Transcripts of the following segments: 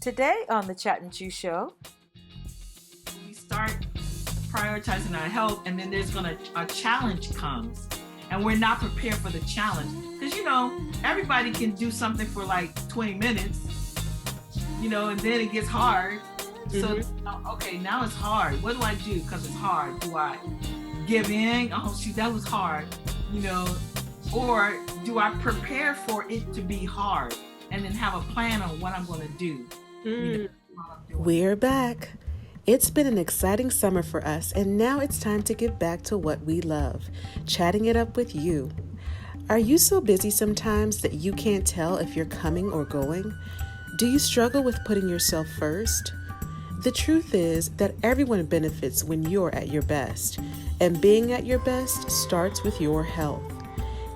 Today on the Chattin' Show, we start prioritizing our health, and then there's a challenge comes, and we're not prepared for the challenge because everybody can do something for like 20 minutes, and then it gets hard. So okay, now it's hard. What do I do because it's hard? Do I give in? Oh shoot, that was hard, or do I prepare for it to be hard and then have a plan on what I'm going to do? We're back. It's been an exciting summer for us, and now it's time to get back to what we love, chatting it up with you. Are you so busy sometimes that you can't tell if you're coming or going? Do you struggle with putting yourself first? The truth is that everyone benefits when you're at your best, and being at your best starts with your health.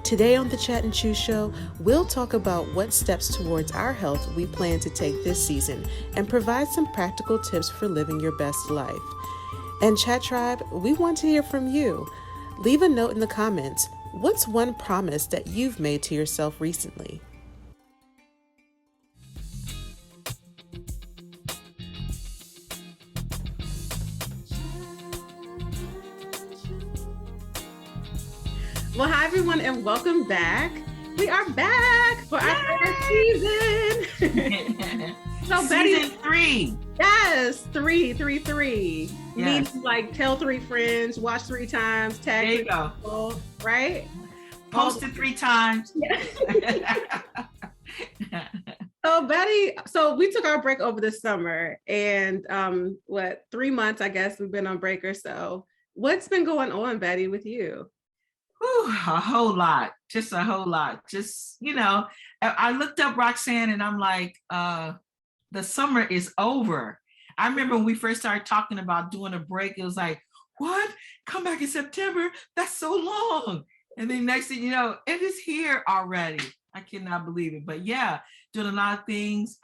Today on the Chat and Chew Show, we'll talk about what steps towards our health we plan to take this season and provide some practical tips for living your best life. And Chat Tribe, we want to hear from you. Leave a note in the comments. What's one promise that you've made to yourself recently? Well, hi everyone, and welcome back. We are back for our third season. So season 3. Yes, three. Yes. Means like tell 3 friends, watch 3 times, tag 3 people, right? Post it 3 times. So Betty, we took our break over the summer, and 3 months, I guess we've been on break or so. What's been going on, Betty, with you? A whole lot. Just a whole lot. Just, I looked up Roxanne and I'm like, the summer is over. I remember when we first started talking about doing a break, it was like, what? Come back in September? That's so long. And then next thing you know, it is here already. I cannot believe it. But yeah, doing a lot of things.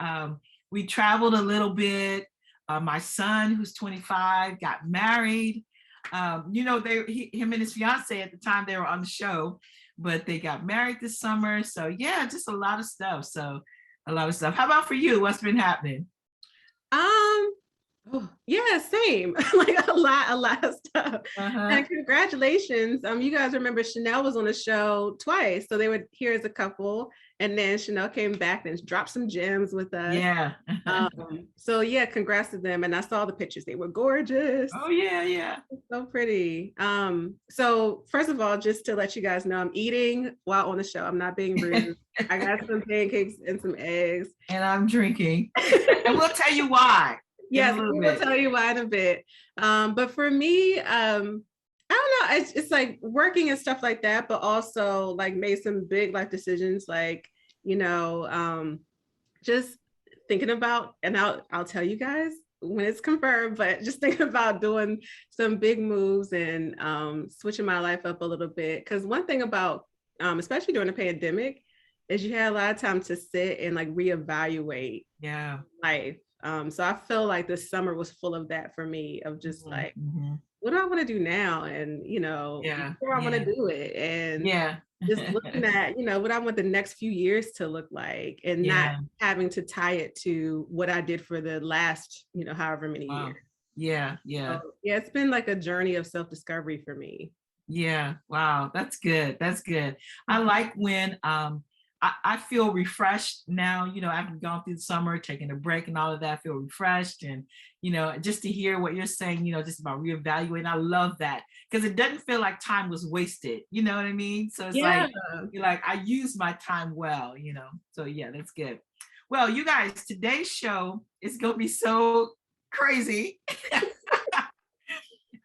We traveled a little bit. My son, who's 25, got married. Him and his fiance at the time, they were on the show, but they got married this summer. So yeah, just a lot of stuff. How about for you? What's been happening? Yeah, same. Like a lot of stuff. And congratulations. You guys remember Chanel was on the show twice. So they were here as a couple, and then Chanel came back and dropped some gems with us. Yeah. So yeah, congrats to them. And I saw the pictures. They were gorgeous. Oh yeah. So pretty. So first of all, just to let you guys know, I'm eating while on the show. I'm not being rude. I got some pancakes and some eggs. And I'm drinking. And we'll tell you why. Yes, we will tell you why in a bit. But for me, I don't know. It's like working and stuff like that, but also like made some big life decisions, like, just thinking about, and I'll tell you guys when it's confirmed, but just thinking about doing some big moves and switching my life up a little bit. Because one thing about, especially during the pandemic, is you had a lot of time to sit and like reevaluate life. So I feel like this summer was full of that for me, of just like, what do I want to do now? And, where I want to do it. And just looking at, what I want the next few years to look like, and not having to tie it to what I did for the last, however many years. Yeah. So, it's been like a journey of self-discovery for me. Yeah. Wow. That's good. I like when, I feel refreshed now, after gone through the summer, taking a break and all of that, I feel refreshed. And, just to hear what you're saying, just about reevaluating, I love that, because it doesn't feel like time was wasted. You know what I mean? So it's like, you're like, I used my time well, so yeah, that's good. Well, you guys, today's show is going to be so crazy.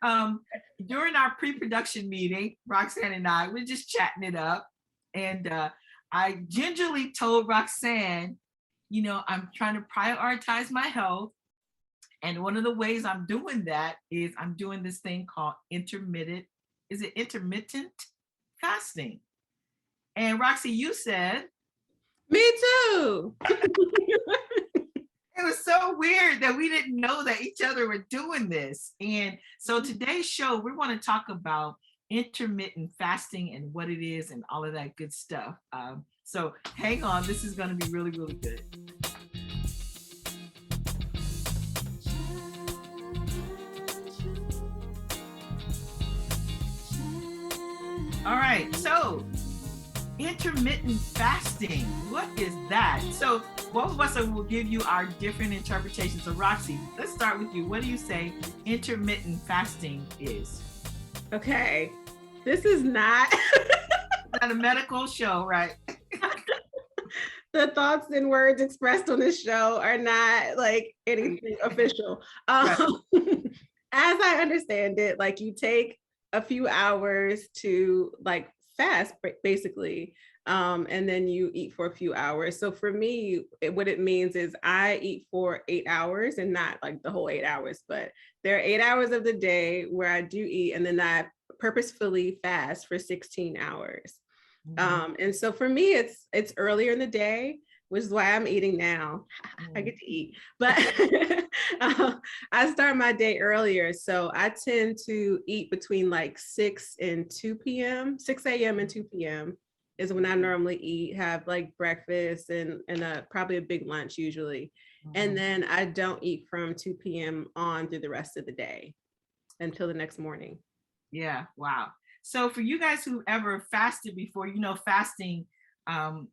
During our pre-production meeting, Roxanne and I, we're just chatting it up. And, I gingerly told Roxanne, I'm trying to prioritize my health. And one of the ways I'm doing that is I'm doing this thing called intermittent fasting. And Roxy, you said, me too. It was so weird that we didn't know that each other were doing this. And so today's show, we want to talk about intermittent fasting and what it is and all of that good stuff. So hang on, this is going to be really, really good. All right. So intermittent fasting, what is that? So both of us will give you our different interpretations. So Roxy, let's start with you. What do you say intermittent fasting is? Okay, this is not Not a medical show, right? the thoughts and words expressed on this show are not like anything official. Right. As I understand it, like you take a few hours to like fast, basically, and then you eat for a few hours. So for me, what it means is I eat for 8 hours, and not like the whole 8 hours, but there are 8 hours of the day where I do eat, and then I purposefully fast for 16 hours. And so for me, it's earlier in the day, which is why I'm eating now. I get to eat, but I start my day earlier. So I tend to eat between like 6 and 2 p.m., 6 a.m. and 2 p.m. is when I normally eat, have like breakfast and probably a big lunch usually. And then I don't eat from 2 p.m. on through the rest of the day until the next morning. Yeah, wow. So for you guys who ever fasted before, fasting, a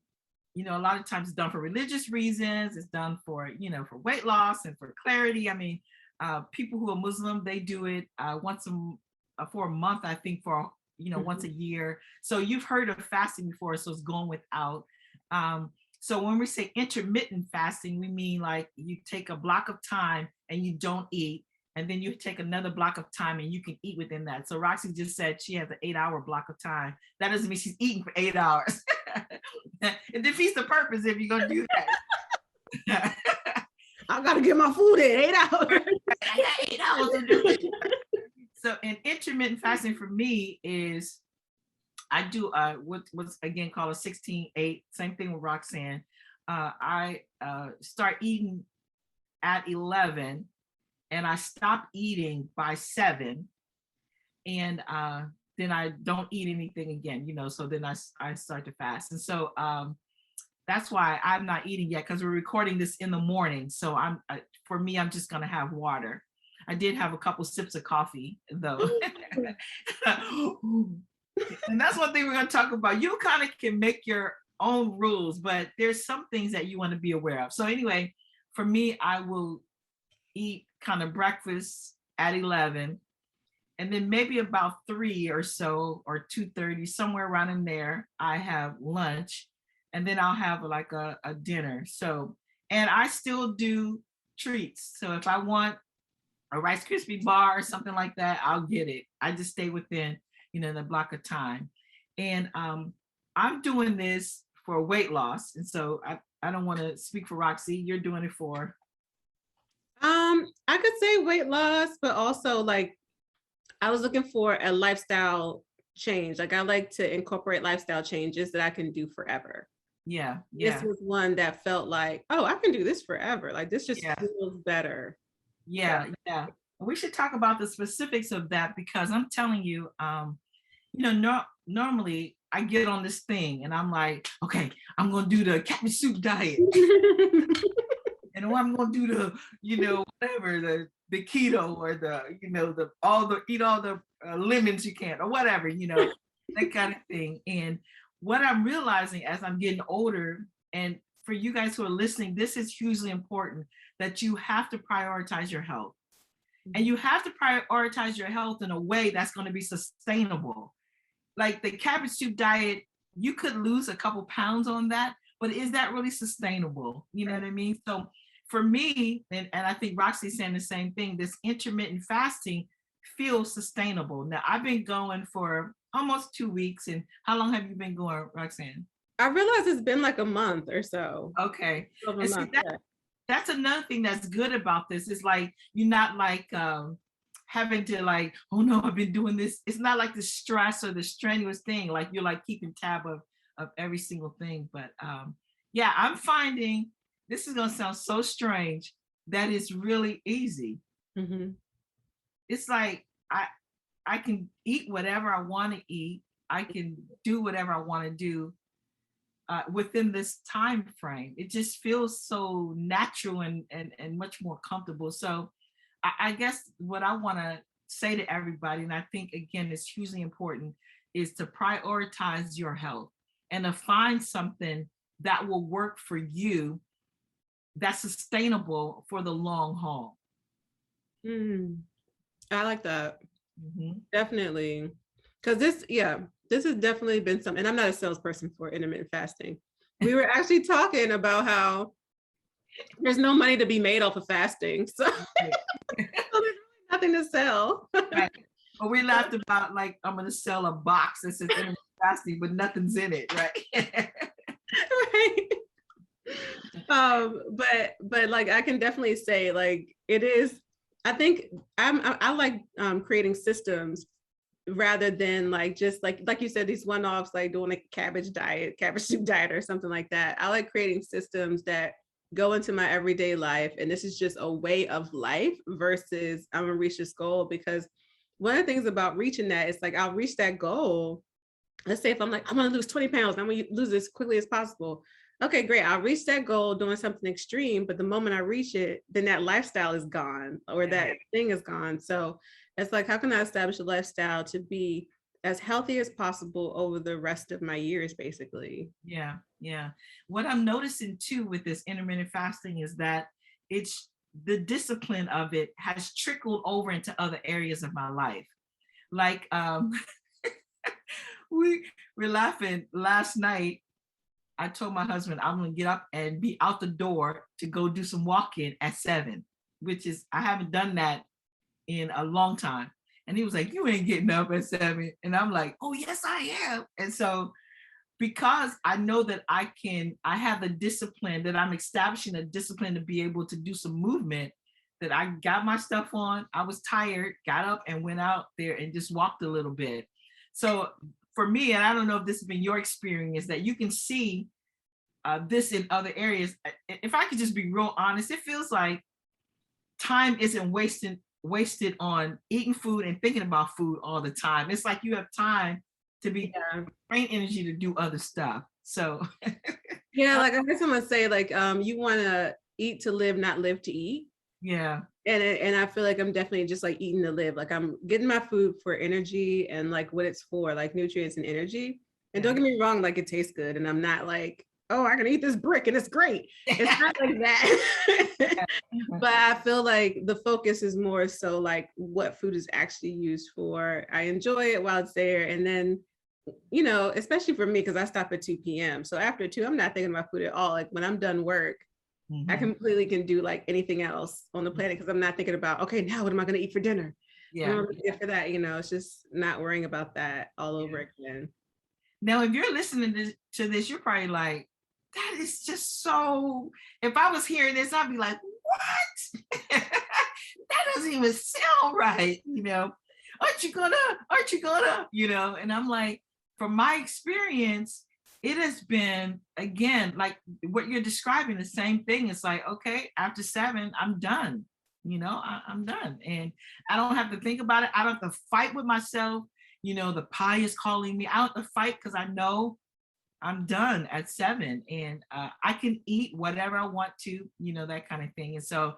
lot of times it's done for religious reasons. It's done for, for weight loss and for clarity. I mean, people who are Muslim, they do it for a month, I think, for, once a year. So you've heard of fasting before, so it's going without. So when we say intermittent fasting, we mean like you take a block of time and you don't eat. And then you take another block of time and you can eat within that. So Roxy just said she has an 8-hour block of time. That doesn't mean she's eating for 8 hours. It defeats the purpose if you're going to do that. I got to get my food in 8 hours. I got 8 hours to do it. So an intermittent fasting for me is I do what's again called a 16-8. Same thing with Roxanne. I start eating at 11. And I stop eating by 7, and then I don't eat anything again, so then I start to fast. And so that's why I'm not eating yet, because we're recording this in the morning. So for me, I'm just going to have water. I did have a couple sips of coffee, though. And that's one thing we're going to talk about. You kind of can make your own rules, but there's some things that you want to be aware of. So anyway, for me, I will eat kind of breakfast at 11, and then maybe about 3 or so, or 2:30, somewhere around in there, I have lunch, and then I'll have like a dinner. So, and I still do treats. So if I want a Rice Krispie bar or something like that, I'll get it. I just stay within, the block of time. And I'm doing this for weight loss. And so I don't want to speak for Roxy. You're doing it for? I could say weight loss, but also like I was looking for a lifestyle change. Like I like to incorporate lifestyle changes that I can do forever. Yeah. This was one that felt like, oh, I can do this forever. Like this just feels better. Yeah. We should talk about the specifics of that, because I'm telling you, normally I get on this thing and I'm like, okay, I'm going to do the cat soup diet. And I'm going to do the, whatever, the keto, or eat all the lemons you can, or whatever, that kind of thing. And what I'm realizing as I'm getting older, and for you guys who are listening, this is hugely important, that you have to prioritize your health. And you have to prioritize your health in a way that's going to be sustainable. Like the cabbage soup diet, you could lose a couple pounds on that, but is that really sustainable? You know what I mean? So for me, and I think Roxy's saying the same thing, this intermittent fasting feels sustainable. Now, I've been going for almost 2 weeks. And how long have you been going, Roxanne? I realize it's been like a month or so. Okay. That's another thing that's good about this. Is like, you're not like having to like, oh no, I've been doing this. It's not like the stress or the strenuous thing. Like you're like keeping tab of every single thing. But yeah, I'm finding, this is going to sound so strange, that it's really easy. Mm-hmm. It's like I can eat whatever I want to eat. I can do whatever I want to do within this time frame. It just feels so natural and much more comfortable. So I guess what I want to say to everybody, and I think again it's hugely important, is to prioritize your health and to find something that will work for you that's sustainable for the long haul. I like that. Mm-hmm. Definitely. Because this has definitely been something, and I'm not a salesperson for intermittent fasting. We were actually talking about how there's no money to be made off of fasting. So, so there's really nothing to sell. Right. But we laughed about, like, I'm going to sell a box that says intermittent fasting, but nothing's in it, right? Right. But like I can definitely say, like, it is, I think I like creating systems rather than like just like you said, these one-offs, like doing a cabbage soup diet or something like that. I like creating systems that go into my everyday life, and this is just a way of life versus I'm gonna reach this goal. Because one of the things about reaching that is like I'll reach that goal. Let's say if I'm like, I'm gonna lose 20 pounds, I'm gonna lose as quickly as possible. Okay, great. I'll reach that goal doing something extreme, but the moment I reach it, then that lifestyle is gone, or that thing is gone. So it's like, how can I establish a lifestyle to be as healthy as possible over the rest of my years, basically? Yeah. What I'm noticing too with this intermittent fasting is that it's the discipline of it has trickled over into other areas of my life. Like we're laughing last night. I told my husband I'm gonna get up and be out the door to go do some walking at 7, which is, I haven't done that in a long time. And he was like, you ain't getting up at 7. And I'm like, oh yes, I am. And so because I know that I have the discipline, that I'm establishing a discipline to be able to do some movement, that I got my stuff on. I was tired, got up and went out there and just walked a little bit. So for me, and I don't know if this has been your experience, that you can see this in other areas. If I could just be real honest, it feels like time isn't wasted on eating food and thinking about food all the time. It's like you have time to be brain energy to do other stuff. So yeah, like I heard someone say, like, you want to eat to live, not live to eat. Yeah. And I feel like I'm definitely just like eating to live. Like I'm getting my food for energy and like what it's for, like nutrients and energy. And don't get me wrong, like it tastes good. And I'm not like, oh, I can eat this brick and it's great. It's not like that. But I feel like the focus is more so like what food is actually used for. I enjoy it while it's there. And then, you know, especially for me, because I stop at 2 p.m. So after 2, I'm not thinking about food at all. Like when I'm done work, I completely can do like anything else on the planet, because I'm not thinking about, okay, now what am I going to eat for dinner? What am I going to get for that? You know, it's just not worrying about that all over again. Now, if you're listening to this, you're probably like, that is just so, if I was hearing this, I'd be like, what? That doesn't even sound right. You know, aren't you gonna, you know? And I'm like, from my experience, it has been, again, like what you're describing, the same thing. It's like, okay, after 7, I'm done. You know, I'm done. And I don't have to think about it. I don't have to fight with myself. You know, the pie is calling me. I don't have to fight because I know I'm done at 7, and I can eat whatever I want to, you know, that kind of thing. And so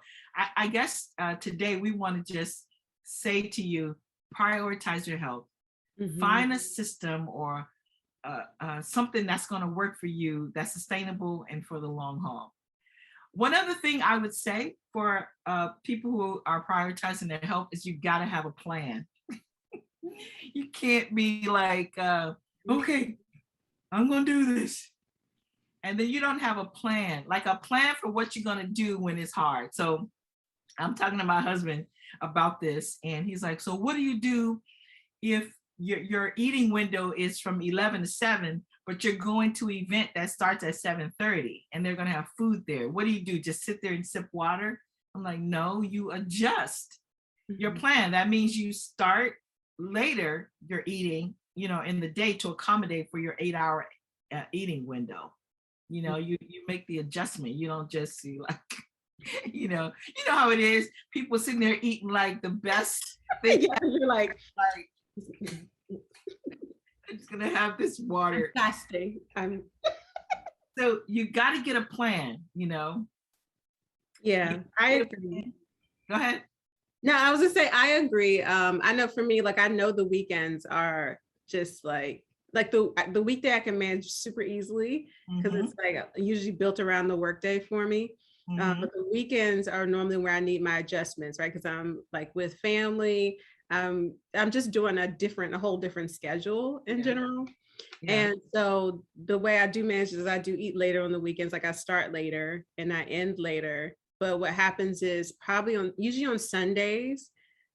I guess today we want to just say to you, prioritize your health. Find a system or something that's going to work for you, that's sustainable and for the long haul. One other thing I would say for people who are prioritizing their health is you got to have a plan. You can't be like, okay, I'm going to do this. And then you don't have a plan, like a plan for what you're going to do when it's hard. So I'm talking to my husband about this, and he's like, so what do you do if your eating window is from 11 to 7, but you're going to an event that starts at 7:30 and they're going to have food there? What do? Just sit there and sip water? I'm like, no, you adjust your plan. That means you start later your eating, you know, in the day to accommodate for your 8-hour eating window. You know, you make the adjustment. You don't just see like, you know how it is. People sitting there eating like the best thing. You're like I'm just gonna have this water. I'm fasting. So you got to get a plan, you know. Yeah, I agree. Go ahead. No, I was gonna say I agree. I know for me, like I know the weekends are just like the weekday I can manage super easily because it's like usually built around the workday for me. But the weekends are normally where I need my adjustments, right? Because I'm like with family. I'm just doing a whole different schedule in general. And so the way I do manage is I do eat later on the weekends. Like I start later and I end later. But what happens is usually on Sundays,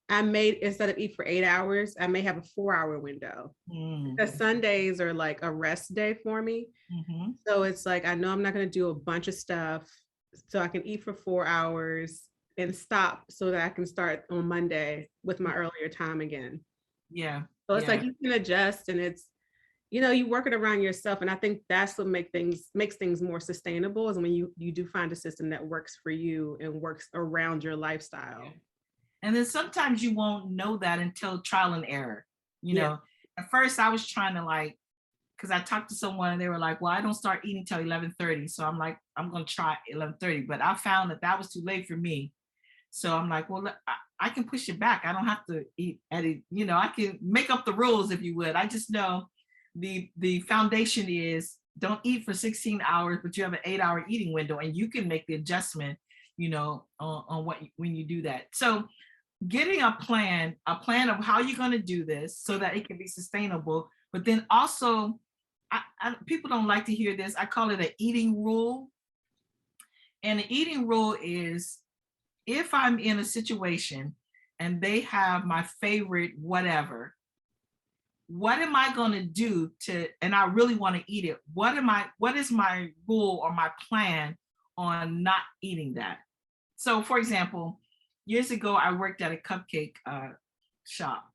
instead of eat for 8 hours, I may have a 4-hour window. Because Sundays are like a rest day for me. So it's like, I know I'm not going to do a bunch of stuff. So I can eat for 4 hours and stop so that I can start on Monday with my earlier time again. Yeah. So it's like you can adjust, and it's, you work it around yourself. And I think that's what makes things more sustainable, is when you do find a system that works for you and works around your lifestyle. Yeah. And then sometimes you won't know that until trial and error. At first I was trying to because I talked to someone and they were like, well, I don't start eating till 11:30. So I'm like, I'm going to try 11:30, but I found that was too late for me. So I'm like, well, I can push it back. I don't have to eat at it. I can make up the rules, if you would. I just know the foundation is don't eat for 16 hours, but you have an 8-hour eating window, and you can make the adjustment, on when you do that. So getting a plan of how you're going to do this so that it can be sustainable, but then also, people don't like to hear this. I call it an eating rule. And the eating rule is, if I'm in a situation and they have my favorite whatever, what am I going to do and I really want to eat it? What is my rule or my plan on not eating that? So for example, years ago, I worked at a cupcake shop.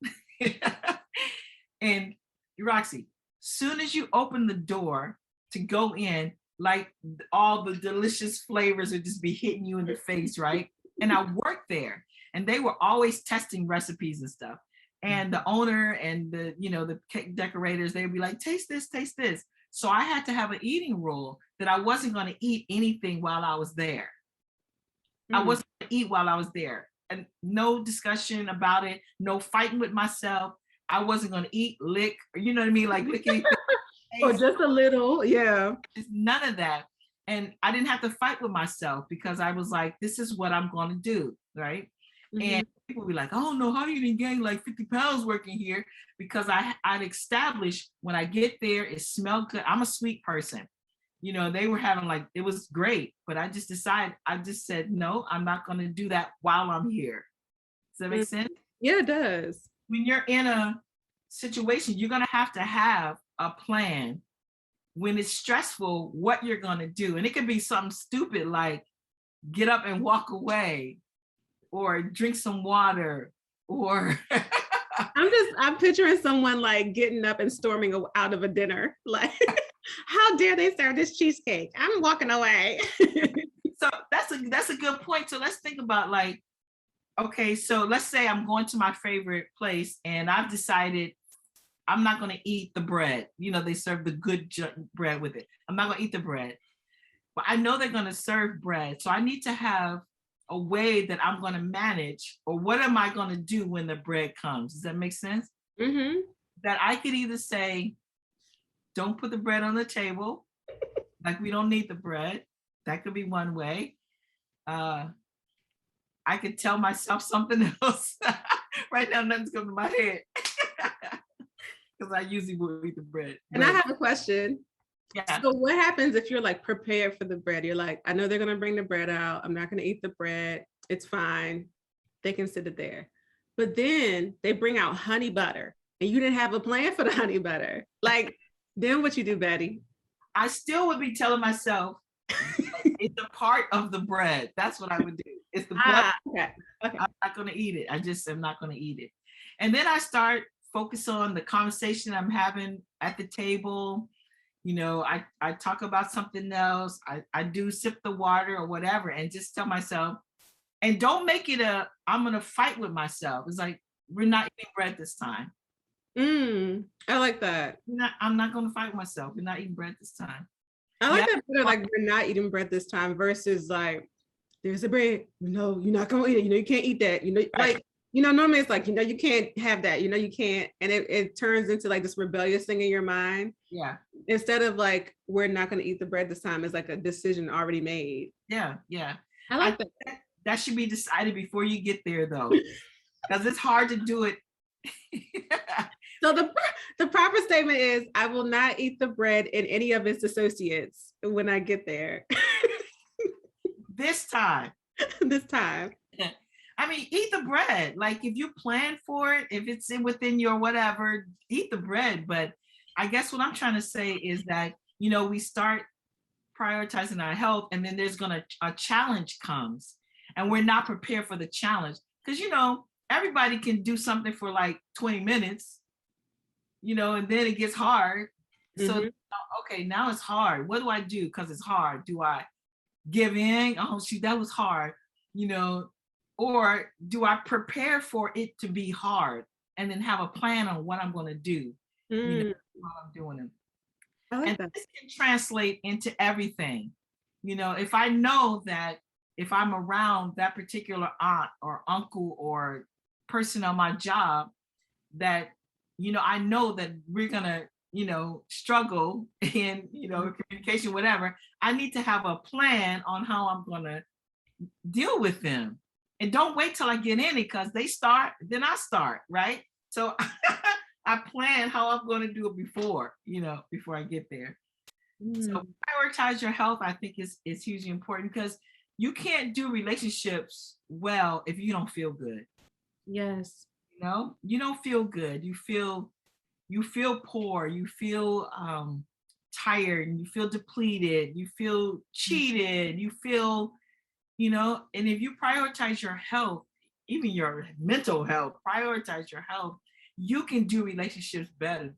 And Roxy, soon as you open the door to go in, like all the delicious flavors would just be hitting you in the face, right? And I worked there, and they were always testing recipes and stuff. And the owner and the cake decorators, they'd be like, taste this, taste this. So I had to have an eating rule that I wasn't going to eat anything while I was there. I wasn't going to eat while I was there. And no discussion about it, no fighting with myself. I wasn't going to eat, lick, or you know what I mean? Like lick anything. Or just a little, yeah. Just none of that. And I didn't have to fight with myself, because I was like, this is what I'm going to do, right? And people be like, oh no, how you didn't gain like 50 pounds working here? Because I'd established when I get there, it smelled good. I'm a sweet person. They were having it was great, but I just said, no, I'm not going to do that while I'm here. Does that make sense? Yeah, it does. When you're in a situation, you're going to have a plan. When it's stressful, what you're going to do. And it could be something stupid like get up and walk away, or drink some water, or I'm picturing someone like getting up and storming out of a dinner. Like, how dare they serve this cheesecake? I'm walking away. So that's a good point. So let's think about okay, so let's say I'm going to my favorite place and I've decided I'm not going to eat the bread. They serve the good bread with it. I'm not going to eat the bread, but I know they're going to serve bread. So I need to have a way that I'm going to manage, or what am I going to do when the bread comes? Does that make sense? That I could either say, don't put the bread on the table, like we don't need the bread. That could be one way. I could tell myself something else. Right now, nothing's coming to my head, because I usually will eat the bread. And I have a question. Yeah. So what happens if you're like prepared for the bread? You're like, I know they're going to bring the bread out. I'm not going to eat the bread. It's fine. They can sit it there. But then they bring out honey butter, and you didn't have a plan for the honey butter. Like, then what you do, Betty? I still would be telling myself, it's a part of the bread. That's what I would do. It's the bread. Okay. I'm not going to eat it. I just am not going to eat it. And then I start focus on the conversation I'm having at the table. I talk about something else. I do sip the water or whatever, and just tell myself, and don't make it I'm going to fight with myself. It's like, we're not eating bread this time. I like that. I'm not going to fight with myself. We're not eating bread this time. I like that better, like we're not eating bread this time versus like, there's a bread. No, you're not going to eat it. You can't eat that. Right. Like normally it's like, you can't have that, you can't, and it turns into like this rebellious thing in your mind. Yeah. Instead of like, we're not going to eat the bread this time, it's like a decision already made. Yeah. Yeah. I like think that. that should be decided before you get there though, because it's hard to do it. So the proper statement is, I will not eat the bread and any of its associates when I get there. This time. This time. I mean, eat the bread. Like if you plan for it, if it's within your whatever, eat the bread. But I guess what I'm trying to say is that, we start prioritizing our health, and then there's a challenge comes, and we're not prepared for the challenge. Because, everybody can do something for like 20 minutes, and then it gets hard. So, okay, now it's hard. What do I do? Because it's hard. Do I give in? Oh, shoot, that was hard, or do I prepare for it to be hard and then have a plan on what I'm going to do, while I'm doing it? And this can translate into everything. If I know that if I'm around that particular aunt or uncle or person on my job, that, I know that we're going to, struggle in, communication, whatever, I need to have a plan on how I'm going to deal with them. And don't wait till I get in it, because they start, then I start, right? So I plan how I'm going to do it before I get there. So prioritize your health, I think is hugely important, because you can't do relationships well if you don't feel good. Yes. You don't feel good. You feel poor. You feel tired, and you feel depleted. You feel cheated. You feel, and if you prioritize your health, even your mental health, prioritize your health, you can do relationships better.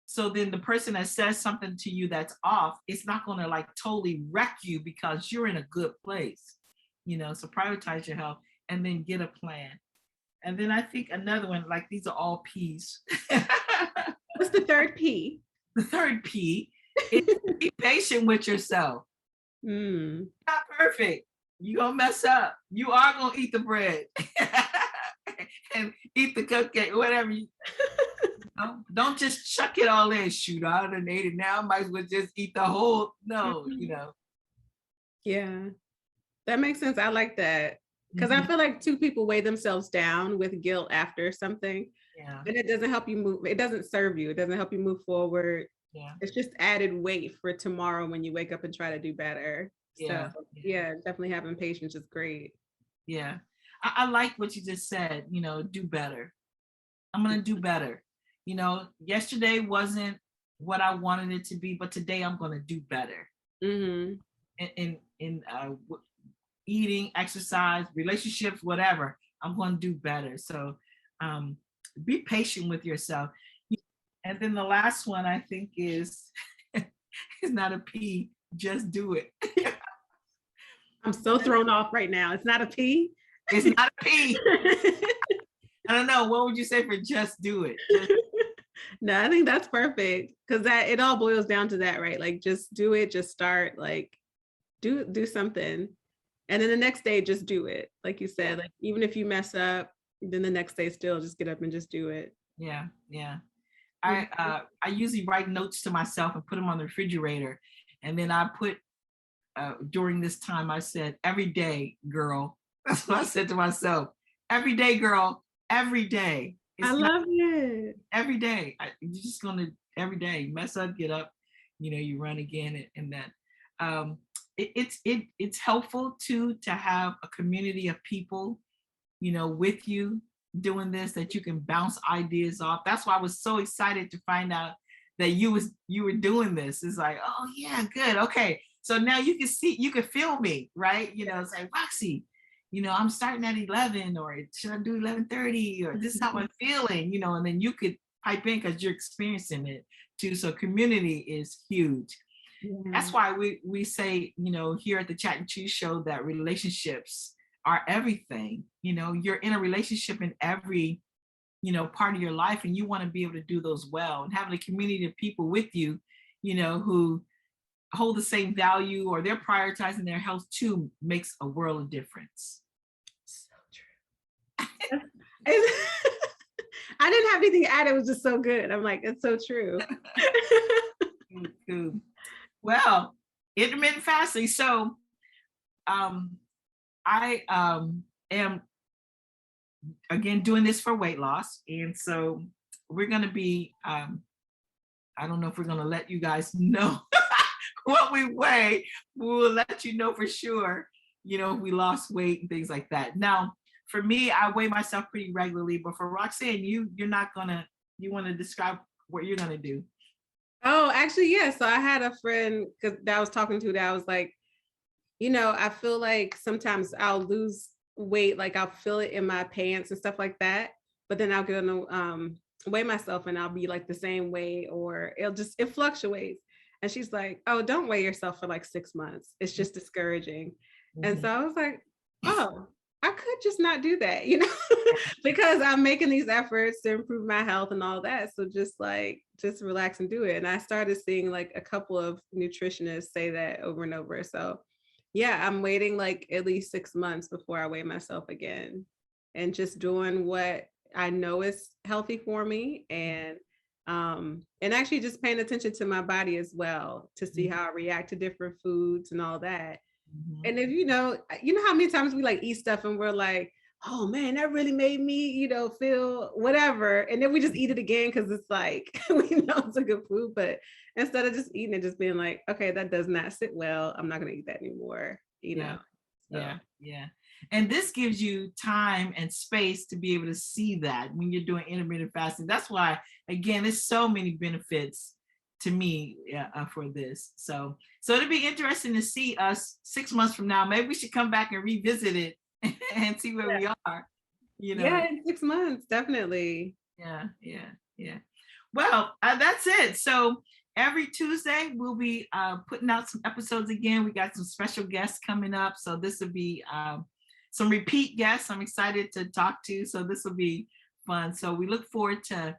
So then the person that says something to you that's off, it's not going to like totally wreck you because you're in a good place, so prioritize your health and then get a plan. And then I think another one, like these are all P's. What's the third P? The third P is be patient with yourself. Not perfect. You're going to mess up. You are going to eat the bread and eat the cupcake, whatever. Don't just chuck it all in. Shoot, I done ate it now. I might as well just eat the whole. No, Yeah, that makes sense. I like that. Because I feel like two people weigh themselves down with guilt after something. Yeah. And it doesn't help you move. It doesn't serve you. It doesn't help you move forward. Yeah. It's just added weight for tomorrow when you wake up and try to do better. Yeah. So yeah, definitely having patience is great. Yeah. I like what you just said, do better. I'm going to do better. Yesterday wasn't what I wanted it to be, but today I'm going to do better. In eating, exercise, relationships, whatever, I'm going to do better. So be patient with yourself. And then the last one I think is not a P, just do it. I'm so thrown off right now. It's not a P? It's not a P. I don't know. What would you say for just do it? No, I think that's perfect, because it all boils down to that, right? Like just do it, just start, like do something. And then the next day, just do it. Like you said, like even if you mess up, then the next day still just get up and just do it. Yeah. Yeah. I usually write notes to myself and put them on the refrigerator. And then I put, during this time, I said, every day, girl. That's what I said to myself. Every day, girl, every day. I love it. Every day. You're just going to, every day, mess up, get up, you run again. And that it's helpful to have a community of people, with you doing this, that you can bounce ideas off. That's why I was so excited to find out that you were doing this. It's like, oh yeah, good. Okay. So now you can feel me, right? It's like, Roxy, I'm starting at 11, or should I do 11:30, or this is how I'm feeling, and then you could pipe in because you're experiencing it too. So community is huge. Yeah. That's why we say, here at the Chat and Chew show, that relationships are everything. You're in a relationship in every, part of your life, and you want to be able to do those well, and having a community of people with you, who hold the same value, or they're prioritizing their health too, makes a world of difference. So true. I didn't have anything to add. It was just so good. I'm like, it's so true. Good. Well, intermittent fasting. So I am again doing this for weight loss. And so we're going to be, I don't know if we're going to let you guys know what we weigh. We'll let you know for sure, if we lost weight and things like that. Now, for me, I weigh myself pretty regularly, but for Roxanne, you want to describe what you're going to do. Oh, actually, yeah. So I had a friend that I was talking to that I was like, I feel like sometimes I'll lose weight, like I'll feel it in my pants and stuff like that. But then I'll get on weigh myself and I'll be like the same weight, or it fluctuates. And she's like, oh, don't weigh yourself for like 6 months. It's just discouraging. Mm-hmm. And so I was like, oh, I could just not do that, because I'm making these efforts to improve my health and all that. So just relax and do it. And I started seeing like a couple of nutritionists say that over and over. So yeah, I'm waiting like at least 6 months before I weigh myself again, and just doing what I know is healthy for me, and actually just paying attention to my body as well to see how I react to different foods and all that. Mm-hmm. And if you know how many times we like eat stuff and we're like, oh man, that really made me, feel whatever. And then we just eat it again because it's like, we know it's a good food, but instead of just eating it, just being like, okay, that does not sit well. I'm not going to eat that anymore, know? So. Yeah. And this gives you time and space to be able to see that when you're doing intermittent fasting. That's why, again, there's so many benefits to me for this. So it'll be interesting to see us 6 months from now. Maybe we should come back and revisit it and see where we are. Yeah, in 6 months, definitely. Yeah. Well, that's it. So every Tuesday we'll be putting out some episodes again. We got some special guests coming up, so this will be some repeat guests I'm excited to talk to. So this will be fun. So we look forward to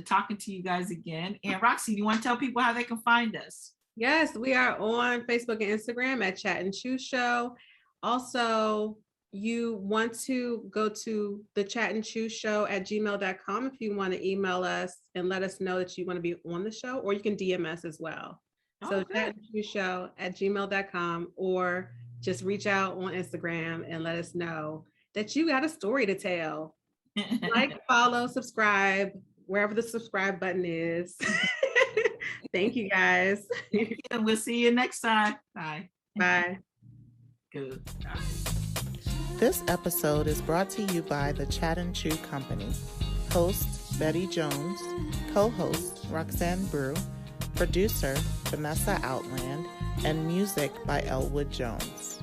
talking to you guys again. And Roxy, you want to tell people how they can find us? Yes, we are on Facebook and Instagram at Chattin Chew Show. Also, you want to go to the Chattin Chew Show at gmail.com if you want to email us and let us know that you want to be on the show, or you can DM us as well. So Chattin Chew Show at gmail.com, or just reach out on Instagram and let us know that you got a story to tell. Like, follow, subscribe, wherever the subscribe button is. Thank you, guys. And we'll see you next time. Bye. Bye. Good. This episode is brought to you by the Chattin Chew Company. Host, Betty Jones. Co-host, Roxanne Brew. Producer, Vanessa Outland. And music by Elwood Jones.